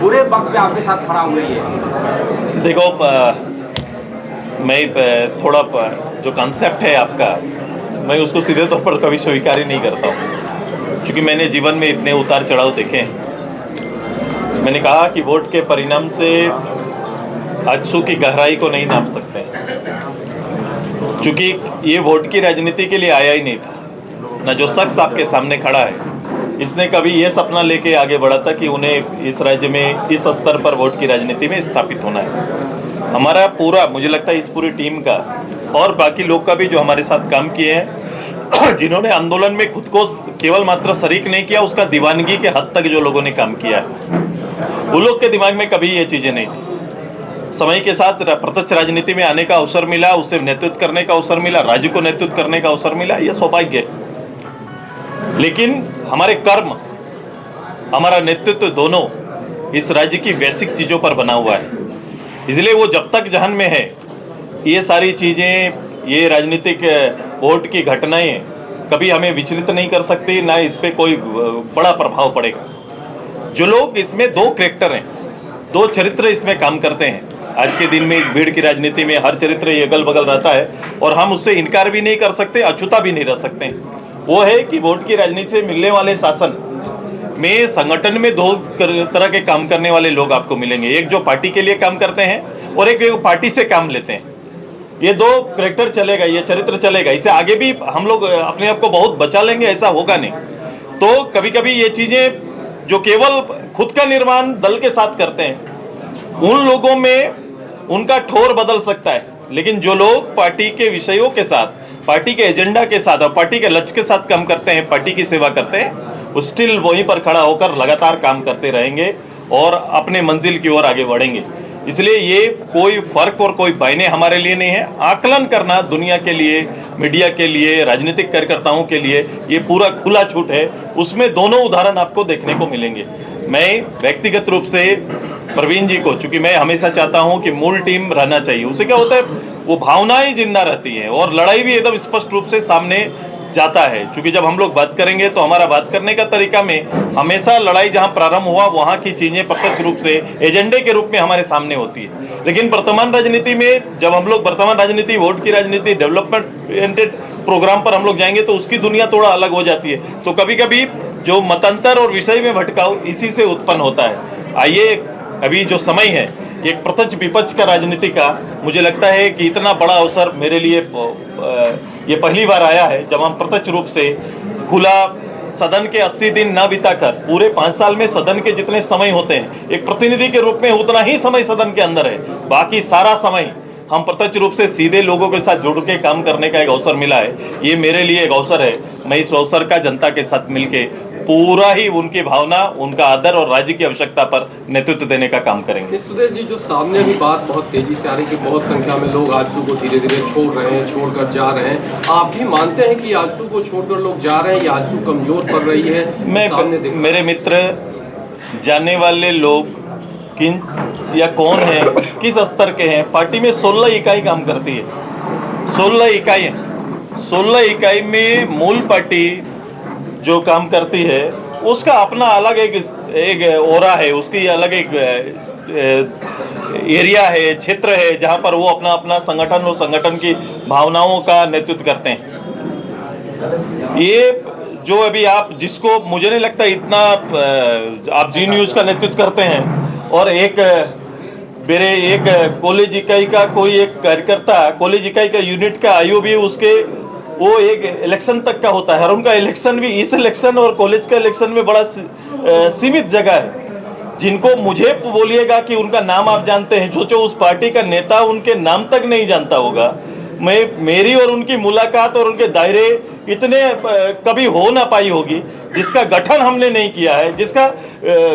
बुरे वक्त पे आपके साथ खड़ा हुआ है। देखो, मैं जो कॉन्सेप्ट है आपका, मैं उसको सीधे तौर पर कभी स्वीकार ही नहीं करता हूँ, क्योंकि मैंने जीवन में इतने उतार चढ़ाव देखे हैं। मैंने कहा कि वोट के परिणाम से आंसू की गहराई को नहीं नाप सकते, क्योंकि ये वोट की राजनीति के लिए आया ही नहीं था। ना जो शख्स आपके सामने खड़ा है, इसने कभी ये सपना लेके आगे बढ़ा था कि उन्हें इस राज्य में इस स्तर पर वोट की राजनीति में स्थापित होना है। हमारा पूरा, मुझे लगता है इस पूरी टीम का और बाकी लोग का भी जो हमारे साथ काम किए हैं, जिन्होंने आंदोलन में खुद को केवल मात्र शरीक नहीं किया, उसका दीवानगी के हद तक जो लोगों ने काम किया है, वो लोग के दिमाग में कभी ये चीज़ें नहीं थी। समय के साथ प्रत्यक्ष राजनीति में आने का अवसर मिला, उसे नेतृत्व करने का अवसर मिला, राज्य को नेतृत्व करने का अवसर मिला, ये सौभाग्य है। लेकिन हमारे कर्म, हमारा नेतृत्व दोनों इस राज्य की वैश्विक चीज़ों पर बना हुआ है। इसलिए वो जब तक जहन में है, ये सारी चीज़ें, ये राजनीतिक वोट की घटनाएं कभी हमें विचलित नहीं कर सकती, ना इस पर कोई बड़ा प्रभाव पड़ेगा। जो लोग इसमें दो कैरेक्टर हैं, दो चरित्र इसमें काम करते हैं, आज के दिन में इस भीड़ की राजनीति में हर चरित्र ये अगल बगल रहता है और हम उससे इनकार भी नहीं कर सकते, अछूता भी नहीं रह सकते। वो है कि वोट की राजनीति से मिलने वाले शासन में संगठन में दो तरह के काम करने वाले लोग आपको मिलेंगे। एक जो पार्टी के लिए काम करते हैं और एक पार्टी से काम लेते हैं। ये दो कैरेक्टर चलेगा, ये चरित्र चलेगा। इसे आगे भी हम लोग अपने आप को बहुत बचा लेंगे, ऐसा होगा नहीं। तो कभी कभी ये चीज़ें जो केवल खुद का निर्माण दल के साथ करते हैं, उन लोगों में उनका ठोर बदल सकता है। लेकिन जो लोग पार्टी के विषयों के साथ, पार्टी के एजेंडा के साथ और पार्टी के लक्ष्य के साथ काम करते हैं, पार्टी की सेवा करते हैं, वो स्टिल वहीं पर खड़ा होकर लगातार काम करते रहेंगे और अपने मंजिल की ओर आगे बढ़ेंगे। इसलिए ये कोई फर्क और कोई बायने हमारे लिए नहीं है। आकलन करना दुनिया के लिए, मीडिया के लिए, राजनीतिक कार्यकर्ताओं के लिए ये पूरा खुला छूट है। उसमें दोनों उदाहरण आपको देखने को मिलेंगे। मैं व्यक्तिगत रूप से प्रवीण जी को, चूंकि मैं हमेशा चाहता हूं कि मूल टीम रहना चाहिए, उससे क्या होता है, वो भावनाएं जिंदा रहती हैं और लड़ाई भी एकदम स्पष्ट रूप से सामने जाता है। क्योंकि जब हम लोग बात करेंगे तो हमारा बात करने का तरीका में हमेशा लड़ाई जहां प्रारंभ हुआ वहां की चीजें प्रत्यक्ष रूप से एजेंडे के रूप में हमारे सामने होती है। लेकिन वर्तमान राजनीति में जब हम लोग वर्तमान राजनीति, वोट की राजनीति, डेवलपमेंट ओरिएंटेड प्रोग्राम पर हम लोग जाएंगे तो उसकी दुनिया थोड़ा अलग हो जाती है। तो कभी कभी जो मतांतर और विषय में भटकाव इसी से उत्पन्न होता है। आइए, अभी जो समय है एक प्रत्यक्ष विपक्ष का राजनीति का, मुझे लगता है कि इतना बड़ा अवसर मेरे लिए ये पहली बार आया है जब हम प्रत्यक्ष रूप से खुला सदन के 80 दिन न बिताकर, पूरे 5 साल में सदन के जितने समय होते हैं एक प्रतिनिधि के रूप में उतना ही समय सदन के अंदर है, बाकी सारा समय हम प्रत्यक्ष रूप से सीधे लोगों के साथ जुड़ के काम करने का एक अवसर मिला है। ये मेरे लिए एक अवसर है। मैं इस अवसर का जनता के साथ मिलके पूरा ही उनकी भावना, उनका आदर और राज्य की आवश्यकता पर नेतृत्व देने का काम करेंगे। सुदेश जी, जो सामने अभी बात बहुत तेजी से आ रही है कि बहुत संख्या में लोग आजसू को धीरे धीरे छोड़ रहे हैं, छोड़कर जा रहे हैं, आप भी मानते हैं कि आजसू को छोड़कर लोग जा रहे हैं या आजसू कमजोर पड़ रही है? मेरे मित्र, जाने वाले लोग किन या कौन है, किस स्तर के हैं, पार्टी में 16 इकाई काम करती है। 16 इकाई में मूल पार्टी जो काम करती है उसका अपना अलग एक ओरा है, उसकी अलग एक एरिया है, क्षेत्र है, जहां पर वो अपना अपना संगठन और संगठन की भावनाओं का नेतृत्व करते हैं। ये जो अभी आप, जिसको मुझे नहीं लगता इतना, आप जी न्यूज़ का नेतृत्व करते हैं और एक मेरे एक कॉलेज इकाई का कोई एक कार्यकर्ता, कॉलेज इकाई का यूनिट का आयु भी उसके वो एक इलेक्शन तक का होता है और उनका इलेक्शन भी, इस इलेक्शन और कॉलेज का इलेक्शन में बड़ा सीमित जगह है। जिनको मुझे बोलिएगा कि उनका नाम आप जानते हैं, सोचो उस पार्टी का नेता उनके नाम तक नहीं जानता होगा। मेरी और उनकी मुलाकात और उनके दायरे इतने कभी हो ना पाई होगी, जिसका गठन हमने नहीं किया है, जिसका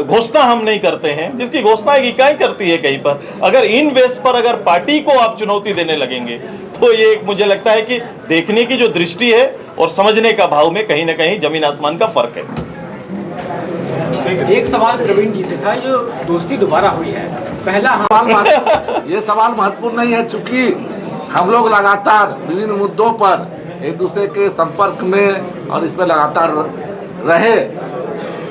घोषणा हम नहीं करते हैं, जिसकी घोषणा एक इकाई करती है कहीं पर। अगर इन बेस पर अगर पार्टी को आप चुनौती देने लगेंगे तो ये मुझे लगता है कि देखने की जो दृष्टि है और समझने का भाव में कहीं ना कहीं जमीन आसमान का फर्क है। एक सवाल प्रवीण जी से था, जो दोस्ती दोबारा हुई है, पहला ये सवाल महत्वपूर्ण नहीं है, चूंकि हम लोग लगातार विभिन्न मुद्दों पर एक दूसरे के संपर्क में और इसमें लगातार रहे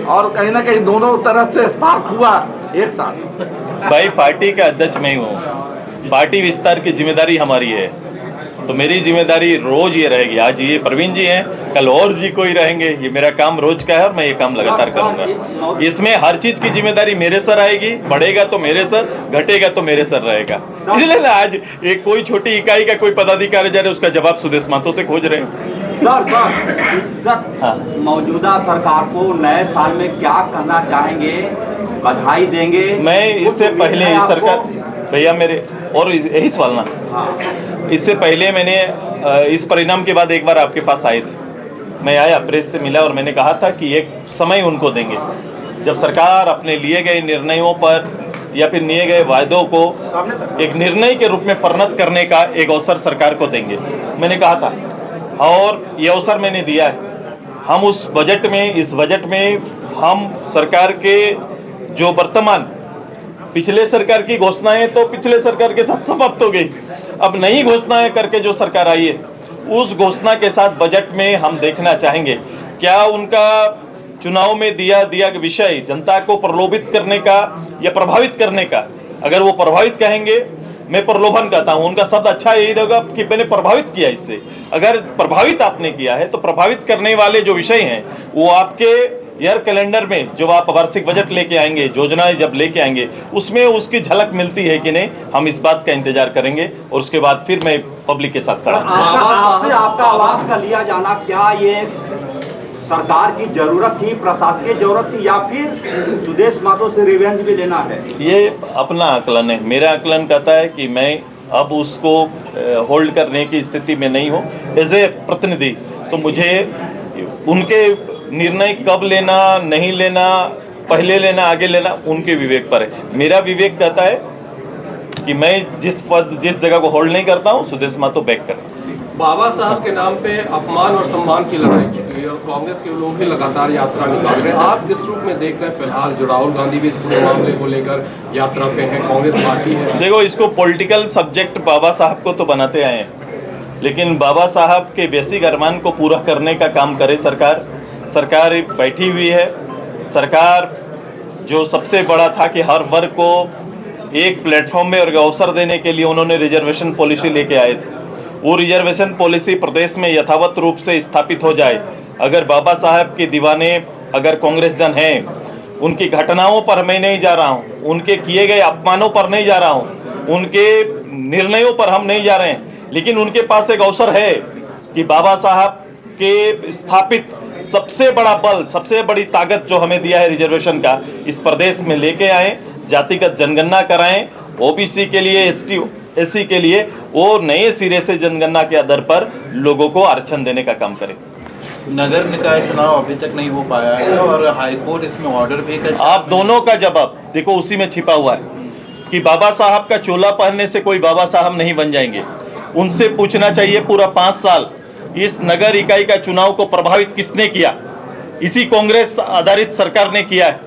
और कहीं ना कहीं दोनों तरफ से स्पार्क हुआ एक साथ। भाई पार्टी का अध्यक्ष मैं हूँ, पार्टी विस्तार की जिम्मेदारी हमारी है, तो मेरी जिम्मेदारी रोज ये रहेगी। आज ये प्रवीण जी हैं, कल और जी कोई रहेंगे, ये मेरा काम रोज का है और मैं ये काम लगातार करूंगा। इसमें हर चीज की जिम्मेदारी मेरे सर आएगी, बढ़ेगा तो मेरे सर, घटेगा तो मेरे सर रहेगा। इसलिए ना आज एक कोई छोटी इकाई का कोई पदाधिकारी जा रहे उसका जवाब सुदेश महतो से खोज रहे हैं। सर हाँ। मौजूदा सरकार को नए साल में क्या कहना चाहेंगे, बधाई देंगे? मैं इससे पहले मैं इस आपको- सरकार भैया मेरे और यही सवाल ना, हाँ, इससे पहले मैंने इस परिणाम के बाद एक बार आपके पास आए थे, मैं आया, प्रेस से मिला और मैंने कहा था कि एक समय उनको देंगे जब सरकार अपने लिए गए निर्णयों पर या फिर लिए गए वायदों को एक निर्णय के रूप में परिणत करने का एक अवसर सरकार को देंगे, मैंने कहा था और ये अवसर मैंने दिया है। हम उस बजट में, इस बजट में हम सरकार के जो वर्तमान पिछले सरकार की घोषणाएं तो पिछले सरकार के साथ समाप्त हो गई, अब नई घोषणाएं करके जो सरकार आई है उस घोषणा के साथ बजट में हम देखना चाहेंगे क्या उनका चुनाव में दिया विषय जनता को प्रलोभित करने का या प्रभावित करने का। अगर वो प्रभावित कहेंगे, मैं प्रलोभन कहता हूं, उनका शब्द अच्छा यही रहेगा कि मैंने प्रभावित किया इससे। अगर प्रभावित आपने किया है तो प्रभावित करने वाले जो विषय हैं वो आपके ईयर कैलेंडर में जब आप वार्षिक बजट लेके आएंगे, योजनाएं जब लेके आएंगे, उसमें उसकी झलक मिलती है कि नहीं, हम इस बात का इंतजार करेंगे और उसके बाद फिर मैं पब्लिक के साथ खड़ा हूं। आपसे आपका आवास का लिया जाना, क्या ये सरकार की जरूरत थी, प्रशासकीय जरूरत थी, या फिर सुदेश महतो से रिवेंज भी लेना है? ये अपना आकलन है, मेरा आकलन कहता है कि मैं अब उसको होल्ड करने की स्थिति में नहीं हूँ। एज ए प्रतिनिधि तो मुझे उनके निर्णय कब लेना, नहीं लेना, पहले लेना, आगे लेना, उनके विवेक पर है। मेरा विवेक कहता है कि मैं जिस जगह को होल्ड नहीं करता हूँ, सुदेश महतो बैक कर। बाबा साहब के नाम पे अपमान और सम्मान की लड़ाई चुकी है और कांग्रेस के लोग भी लगातार यात्रा निकाल रहे हैं। आप किस रूप में देख रहे हैं फिलहाल जो राहुल गांधी भी इस पूरे मामले को लेकर यात्रा पे है, कांग्रेस पार्टी है? देखो, इसको पॉलिटिकल सब्जेक्ट बाबा साहब को तो बनाते आए हैं, लेकिन बाबा साहब के बेसिक अरमान को पूरा करने का काम करे सरकार। सरकार बैठी हुई है। सरकार जो सबसे बड़ा था कि हर वर्ग को एक प्लेटफॉर्म में और अवसर देने के लिए उन्होंने रिजर्वेशन पॉलिसी लेके आए थे। वो रिजर्वेशन पॉलिसी प्रदेश में यथावत रूप से स्थापित हो जाए। अगर बाबा साहब के दीवाने अगर कांग्रेस जन हैं, उनकी घटनाओं पर मैं नहीं जा रहा हूं, उनके किए गए अपमानों पर नहीं जा रहा हूं, उनके निर्णयों पर हम नहीं जा रहे हैं, लेकिन उनके पास एक अवसर है कि बाबा साहब के स्थापित सबसे बड़ा बल, सबसे बड़ी ताकत जो हमें दिया है रिजर्वेशन का, इस प्रदेश में लेके आए, जातिगत जनगणना कराएं, ओबीसी के लिए, एसटी एससी के लिए वो नए सिरे से जनगणना के आधार पर लोगों को आरक्षण देने का काम करें। नगर निकाय चुनाव अभी तक नहीं हो पाया है और हाईकोर्ट इसमें ऑर्डर भी कर, आप दोनों का जवाब देखो उसी में छिपा हुआ है कि बाबा साहब का चोला पहनने से कोई बाबा साहब नहीं बन जाएंगे। उनसे पूछना चाहिए पूरा 5 साल इस नगर इकाई का चुनाव को प्रभावित किसने किया? इसी कांग्रेस आधारित सरकार ने किया है।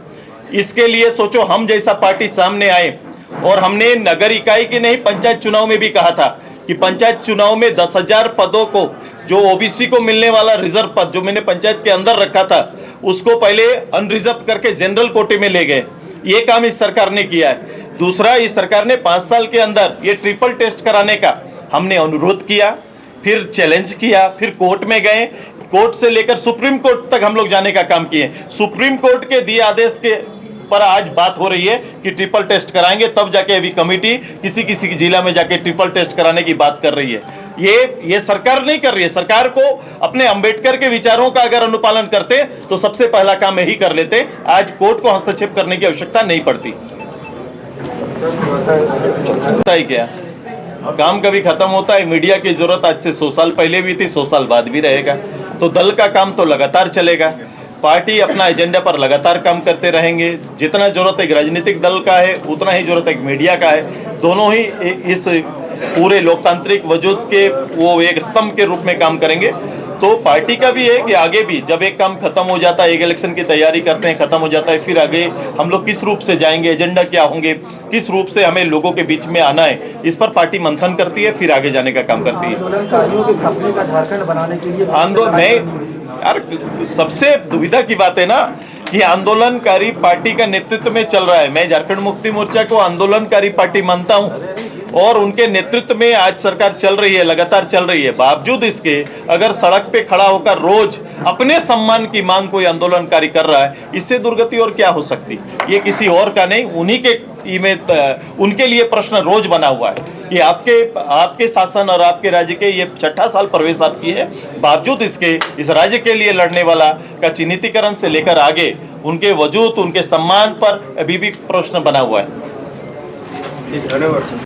इसके लिए सोचो, हम जैसा पार्टी सामने आए और हमने नगर इकाई के नहीं, पंचायत चुनाव में भी कहा था कि पंचायत चुनाव में 10,000 पदों को, जो ओबीसी को मिलने वाला रिजर्व पद जो मैंने पंचायत के अंदर रखा था, उसको पहले अनरिजर्व करके जनरल कोटे में ले गए। ये काम इस सरकार ने किया है। दूसरा, इस सरकार ने 5 साल के अंदर ये ट्रिपल टेस्ट कराने का हमने अनुरोध किया, फिर चैलेंज किया, फिर कोर्ट में गए, कोर्ट से लेकर सुप्रीम कोर्ट तक हम लोग जाने का काम किए। सुप्रीम कोर्ट के दिए आदेश के पर आज बात हो रही है कि ट्रिपल टेस्ट कराएंगे, तब जाके अभी कमेटी किसी किसी जिला में जाके ट्रिपल टेस्ट कराने की बात कर रही है। ये सरकार नहीं कर रही है। सरकार को अपने अंबेडकर के विचारों का अगर अनुपालन करते तो सबसे पहला काम यही कर लेते। आज कोर्ट को हस्तक्षेप करने की आवश्यकता नहीं पड़ती। क्या काम कभी खत्म होता है? मीडिया की जरूरत आज से 100 साल पहले भी थी, 100 साल बाद भी रहेगा। तो दल का काम तो लगातार चलेगा। पार्टी अपना एजेंडा पर लगातार काम करते रहेंगे। जितना जरूरत एक राजनीतिक दल का है, उतना ही जरूरत एक मीडिया का है। दोनों ही इस पूरे लोकतांत्रिक वजूद के वो एक स्तंभ के रूप में काम करेंगे। तो पार्टी का भी है कि आगे भी जब एक काम खत्म हो जाता है, एक इलेक्शन की तैयारी करते हैं, खत्म हो जाता है, फिर आगे हम लोग किस रूप से जाएंगे, एजेंडा क्या होंगे, किस रूप से हमें लोगों के बीच में आना है, इस पर पार्टी मंथन करती है, फिर आगे जाने का काम करती है। आंदोलनकारियों के सपने का झारखंड बनाने के लिए आंदोलन में यार सबसे दुविधा की बात है ना कि आंदोलनकारी पार्टी का नेतृत्व में चल रहा है। मैं झारखंड मुक्ति मोर्चा को आंदोलनकारी पार्टी मानता हूं और उनके नेतृत्व में आज सरकार चल रही है, लगातार चल रही है। बावजूद इसके अगर सड़क पे खड़ा होकर रोज अपने सम्मान की मांग कोई आंदोलनकारी कर रहा है, इससे दुर्गति और क्या हो सकती। ये किसी और का नहीं, उन्हीं के उनके लिए प्रश्न रोज बना हुआ है कि आपके शासन और आपके राज्य के ये 6ठा साल प्रवेश आपकी है, बावजूद इसके इस राज्य के लिए लड़ने वाला का चिन्हितीकरण से लेकर आगे उनके वजूद, उनके सम्मान पर अभी भी प्रश्न बना हुआ है।